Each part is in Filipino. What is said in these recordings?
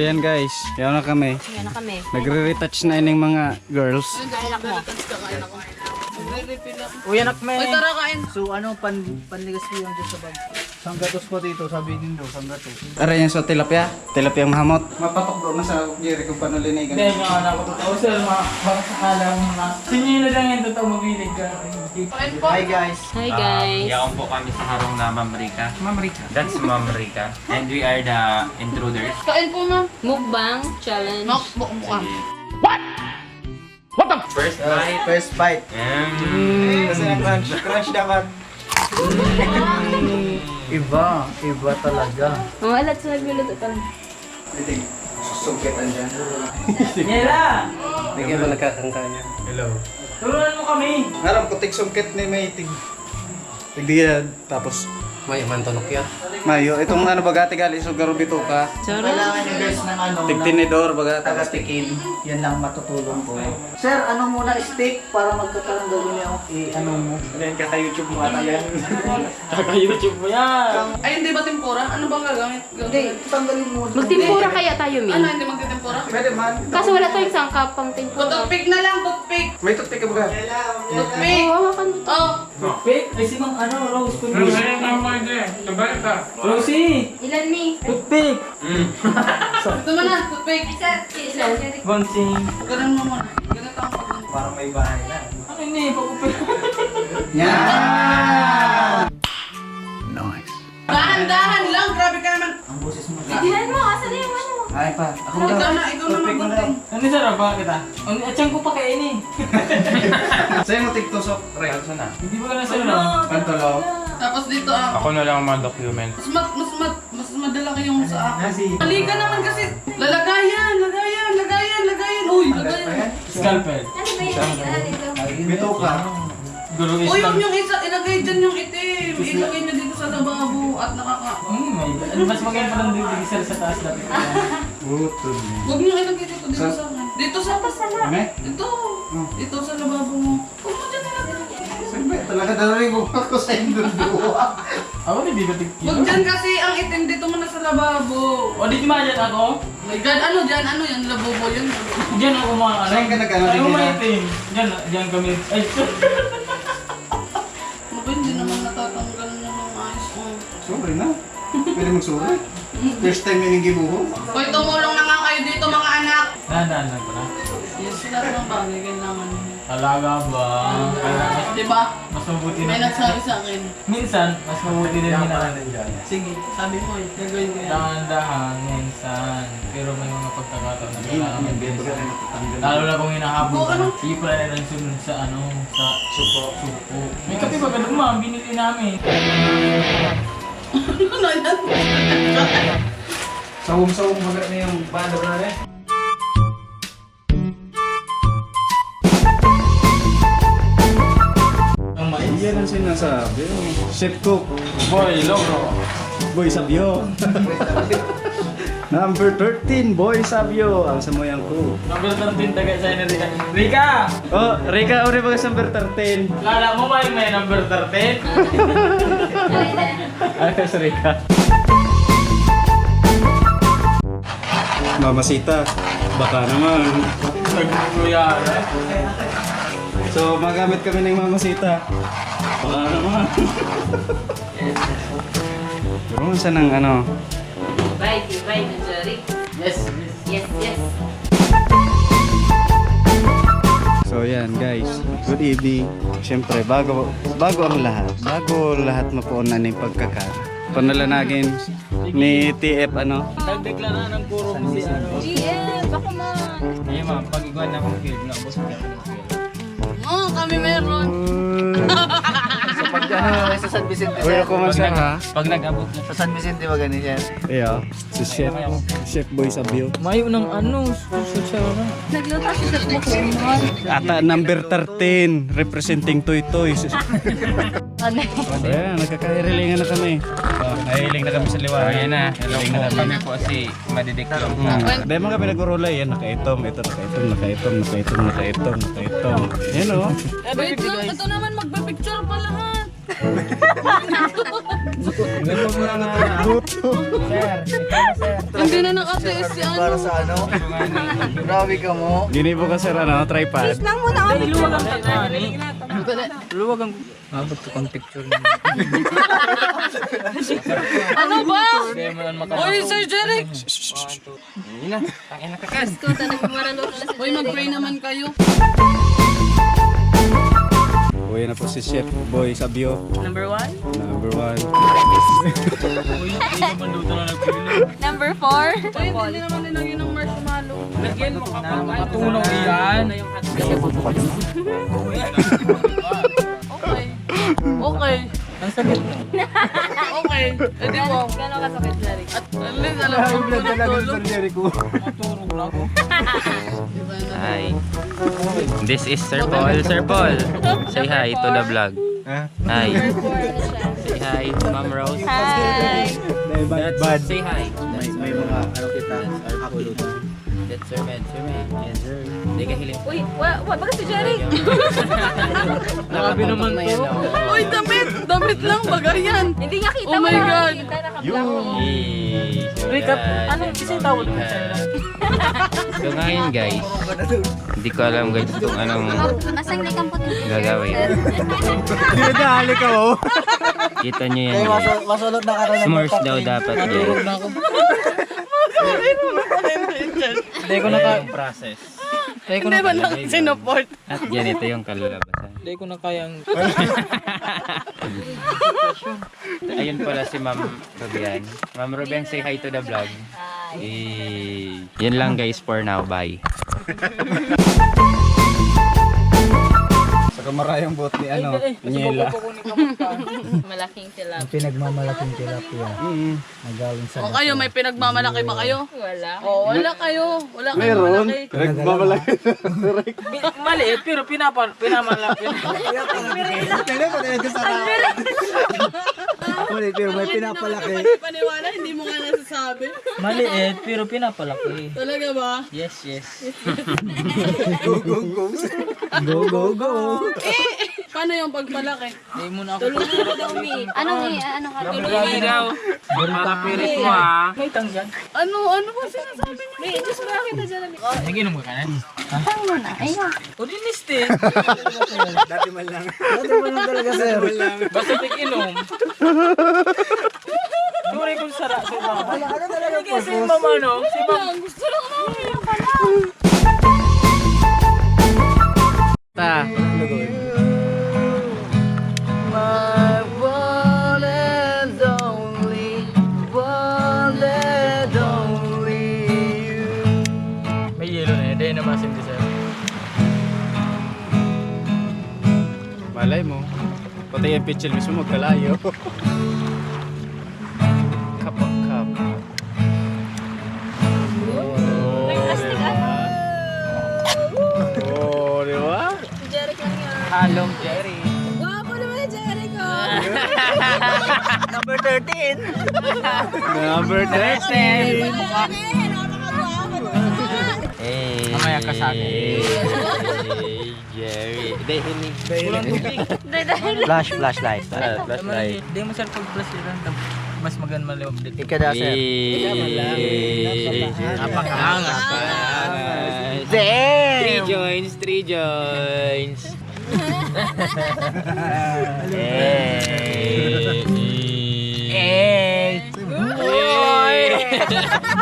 yan guys, yan na kami. Yan na kami. Nagre-retouch na ining mga girls. Anak mo. Uy, anak me. Uy, tara kain. So ano, panligas ko yung dyan sa bag. Sanggatos po dito, sabi din daw, sanggatos. Aray yan sa tilapia, tilapia mahamot. Mapatok bro na sa Jerry kung paano linigan. Hindi, nga anak ko totoo sir, baka sakala mo na. Sinyo na lang yung totoo mabilig ka. Hi guys. Hi guys. Yaon po kami sa harong na Ma'am Rica. Ma'am Rica. That's Ma'am Rica. And we are the intruders. Kain po na. Mukbang challenge. Mukbang. First bite. First bite. Kasi na crunch dapat. Iba talaga. Oh, alat sa nagluluto pa. Hindi, susugitan dyan. Nela! Hindi ka ba nakakangka niya? Hello. Turuan mo kami. Ngaram ko tigsungkit ni may tigdiyan, tapos May mantonok yan. mayo. Itong ano bagati gali, so garubito ka. Kailangan yung guys ng ano, Tigtinidor bagati. taga-tikim. Yan lang matutulong ko. Sir, ano muna steak para magkakaroon gawin niya ano mo? Yan, kaka-YouTube mo ata yan. Kaka-YouTube mo yan. Ay, hindi ba tempura? Ano bang gagamit? Hindi, tanggalin mo. Magtimpura kaya tayo, Ano, Min. hindi magtitempura? Pwede man. Kaso wala tayong sangkap pang tempura. Toothpick na lang, toothpick! May toothpick ka ba? Toothpick! Oh, hawakan mo to. Oh! Toothpick? Ay, si Mang ano, Rose. Rosie! Ilan, Mi? Toothpick! Ito mo na, toothpick! Ilan? Bonsing. Ganun mo muna. Ganito ang pag- Parang may bahay na. Ano yun eh, pagupit. Yan! Nice. Dahan-dahan lang! Grabe ka naman! Ang boses mo. Ilan mo? Asan na yung ano? Ay pa. Ako Ikaw na magunting. Ano sarap ba kita? Ang atsang ko pa kainin. Sa'yo mo tiktusok, Ray. Sana. Hindi ba ka nasa ano? Pantolo. Tapos dito ah. Ako na lang ang mga document. Mas madala yung sa akin. Halika naman kasi. Lagayan! Uy, lagayan. Scalpel. Ano ba yun? Bito ka. Guru Uy, Islam. yung isa, ilagay dyan yung itim. Ilagay nyo dito sa lababo at nakaka... My God. Ano mas maganda pa ng digisal sa taas natin. Butod. Huwag nyo ilagay dito sa akin. Dito sa Sala. Ano? Dito. Dito sa lababo mo. Huwag mo dyan ilagay. Siyempre, talaga dalaring ko ako sa indudua. Ako hindi ko tigil. Huwag dyan kasi ang itim dito muna sa lababo. O di dyan ako? My God, ano dyan? Ano yan? Lababo yan. Diyan ako mga ano. Saan ka nag-ano Saan din mo nila? maitim? Diyan kami. Ay, Ako hindi naman natatanggal na ng ayos ko. Sorry na. Pwede mag-sorry. First time yung gibuho. Hoy, tumulong na nga kayo dito mga anak. dahan ko na. Yes, lahat ng bagay kailangan nyo. Talaga ba? Kaya Diba? mas mabuti May na. nagsabi sa akin. Minsan, mas mabuti din hinahan. Sige, sabi mo eh. Gagawin ko yan. Dahan-dahan, minsan. Pero may mga pagkakataon na kailangan mabilis. Lalo na kung hinahabol ka na. Sige pala na lang sunod sa ano, sa supo. May kape ba ganun ma? Binili namin. Ano yan? Sawong-sawong magat na yung banda na rin. Ang mais. Yan ang sinasabi. Chef Cook. Boy, logro. Boy Sabio. Number 13, Boy Sabio. Ang samoyang ko. Number 13 tagay sa inyo Rika. Rika! Oh, Rika, uri ba sa number 13? Lala mo ba yung may number 13? Ay, sa Rika. Mamasita. Baka naman. Nagkuya na. So, magamit kami ng mamasita. Baka naman. Pero saan ang ano? Divide na, Jerry. Yes. Yes, yes. So yan guys, good evening. Siyempre, bago ang lahat, bago lahat mapuunan ng pagkaka. Panalanagin ni TF ano? Nagdeklara ng puro mo si ano. GF, baka man. Ayun ma'am, pag iguan na akong field, naubos ko ng field. Oo, kami meron. Pag ano, sa San Vicente Uy, ako man siya ha? Pag nag-abot na. Sa San Vicente ba ganun yan? Yeah, si Chef Boy Sabio. Mayo ng ano, susya na. Nagluto si Chef Mukbang. Ata number 13, representing Toy Toy. Ano? Ayan, nagkakahiringan na kami. Nahiling na kami sa liwanag. Ayan na. Hello po. Kami po si Madidiklong. Dahil mga kami nag-urulay, yan, nakaitom, ito, nakaitom. Yan o. Wait lang, ito naman magbe-picture pa lahat. Ganun mo na Hindi na nakatiis si ano. Para sa ano? Grabe ka mo. Ginibo ka sir, ano, tripod. Luwag ang tatani. Luwag ang... Mabot ko kong picture Ano ba? Hindi mo lang Oy, Sir Jeric! Oy, mag-pray naman kayo. Uwi na po si Chef Boy Sabio. Number 1? Number 1. Uy, hindi naman daw ito na nagpili. Number 4. Oy, hindi naman nilagyan ng marshmallow. Lagyan mo kapag matunaw yan. Okay. Okay. Ang sakit mo. Okay. Eh di mo. Gano'n kasakit, Jeric? At least alam mo kung tulog. Jericho. Maturog na ako. Hi. This is Sir Paul. Sir Paul, say hi to the vlog. Hi. Say hi, Ma'am Rose. Hi! That's, say hi. May mga ano kita. That's Sir Med. Sir Med. Yes, sir. Hindi ka hiling. Uy, bakit si Jeric? Nakabi naman to. Uy, damit! Damit lang, bagayan. Hindi nga kita. Oh my wala God. Kita, nakablank. Wake up. Ano? Kasi tawag mo sa'yo. So ngayon guys, hindi ko alam guys kung anong Nasaan na kampot yung gagawin. Dinadali ka oh. Kita nyo yan guys. Masulot na ka rin. S'mores daw dapat Maturog yan. na ako. Hindi ko naka... process. Hindi ko Hindi na ba lang sinuport? At ganito yung kalalabasan. Hindi ko na kayang... Ayun pala si Ma'am Rubian. Ma'am Rubian, say hi to the vlog. Yun lang guys for now. Bye. Sa kamarayang bot ni ano, Niela. Malaking tilap. Pinagmamalaking tilapia. Nagawin sa O kayo, may pinagmamalaki ba kayo? Wala. O, wala kayo. Wala kayo Meron. malaki. Nagmamalaki. Maliit pero pinamalaki. Pero may pinapalaki. Paniwala, hindi mo nga nasasabi. Maliit pero pinapalaki. Talaga ba? Yes, yes. Go, go, go. Paano yung pagmalaki? Hindi mo na ako. Ano ka? Tulungan daw. Makapirit mo ha. May tangyan. Ano ba sinasabi niyo? May Diyos mo nakita dyan. Naginom ka kanan? Tang mo na. Ayun. O diniste. Dati man lang talaga, sir. Basta tig-inom. Tuloy kong sara sa mama. Ano talaga po? Si mama no? Si mama. Gusto lang namin yung pala. Ta. My one and only, one and only you. May yelo na yun. Dahil namasim din sa'yo. Malay mo. Pati yung pitchel mismo magkalayo. Kapak. Nag-astig ano? Oh, di ba? Si Jeric lang yun. Halong Jerry. Guwapo naman ni Jeric oh. Number 13. Number 13. Hey. Mamaya ka sa akin. Hey, Jerry. Dahil Flashlight. flashlight. Hindi mo sir pag-plus yun. Mas maganda maliwag dito. Ikada, sir. Napakahanga. Damn! 3 joints.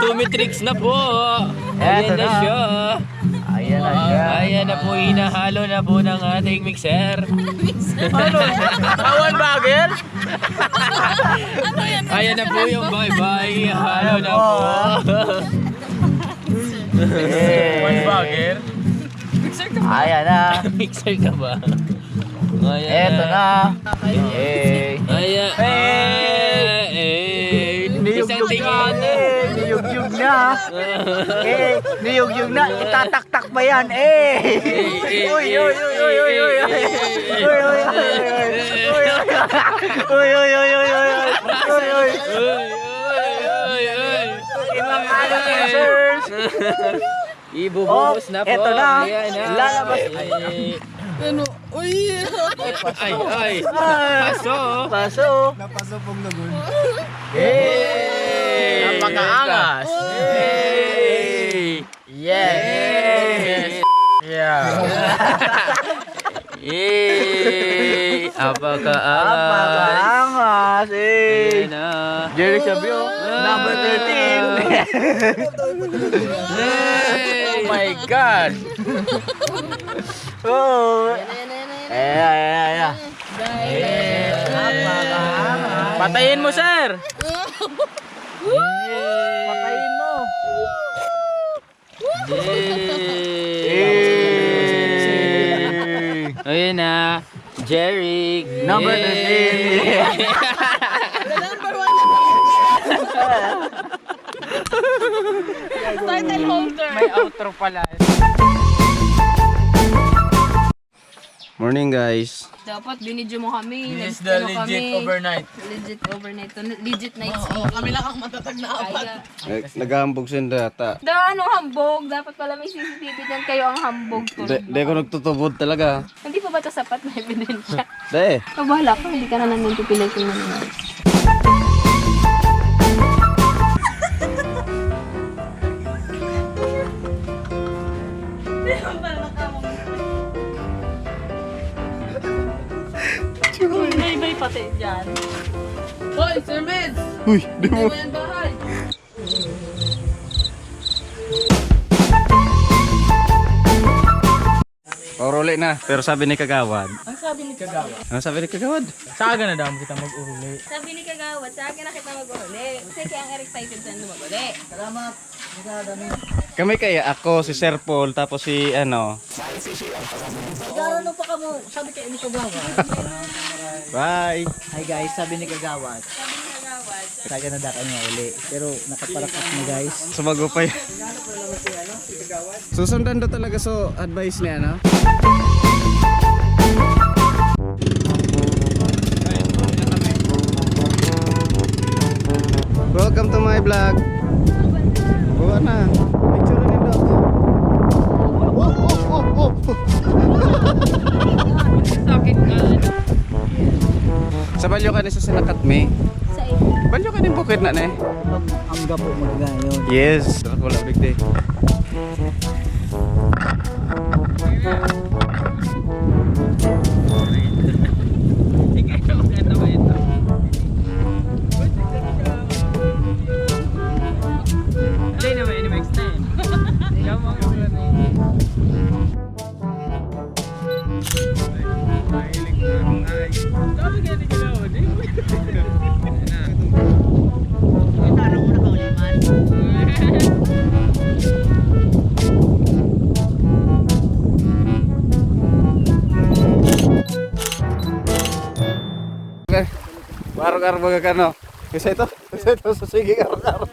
Tumitrix na po. Ayan na siya. Ayan na siya. Ayan na po, hinahalo na po ng ating mixer. Awan bagger? Ayan na po yung bye-bye. Halo na po. One bagger? Ayan na. Mixer ka ba? Ayan Eto na. Ayan. Isang tingin. Niyugyug na. Niyugyug na. Itataktak ba yan? Uy, uy, uy, uy, uy, uy. Uy, uy, uy, uy. Uy, uy, uy, uy, uy. Uy, uy. Ibang ano yan, sirs. Ibubuhos na po. Eto na. Ayan na. Lalabas. Ano? Ay. Paso. Paso. Hey! Napakaangas. Hey! Yes. Yeah. Yay! Apakaangas. Napakaangas. Eh. Ayan na. Jerry Sabio, number 13. Oh my God! Oh. Ayan. Napakaangas. Patayin mo, sir! Patayin mo. Ayun na. Jerry. Number 13. Title holder. May outro pala. Morning guys. Dapat binidyo mo kami. This is the Nag-ano legit kami. overnight. Legit overnight. Legit night Oo, kami lang ang matatag na apat. Kaya. Nag-aambog sa data. Anong hambog? Dapat pala may CCTV dyan kayo ang hambog. Di ko nagtutubod talaga. Hindi pa ba ito sapat na ebidensya? Di. Bahala ka, hindi ka na nandun pipilay kung ano. May pati dyan. Hoy, Sir Meds! Uy, di Hindi mo. mo yan bahay. Oruli na. Pero sabi ni Kagawad. Ang sabi ni Kagawa. Ano sabi ni Kagawad? Sa aga na daw kita mag-uruli. Sabi ni Kagawad, sa akin na kita mag-uli. Kasi kaya ang excited sa'yo mag-uli. Kami kaya ako, si Sir Paul, tapos si ano. Ano pa ka mo? Sabi kay ni Kagawa. Bye. Hi guys, sabi ni Kagawad. Saga na dakan niya uli. Pero nakaparakas na guys. Sumago pa yun. Susundan daw talaga so advice niya, no? Welcome to my vlog. Buwa na. Picture rin daw. Sa balyo ka ni sa sinakat me. Sa iyo. Balyo ka ni bukid na ne. Ang gapo magayon. Yes. Wala big day. Araw-araw mga kano. Isa ito sa sige araw-araw.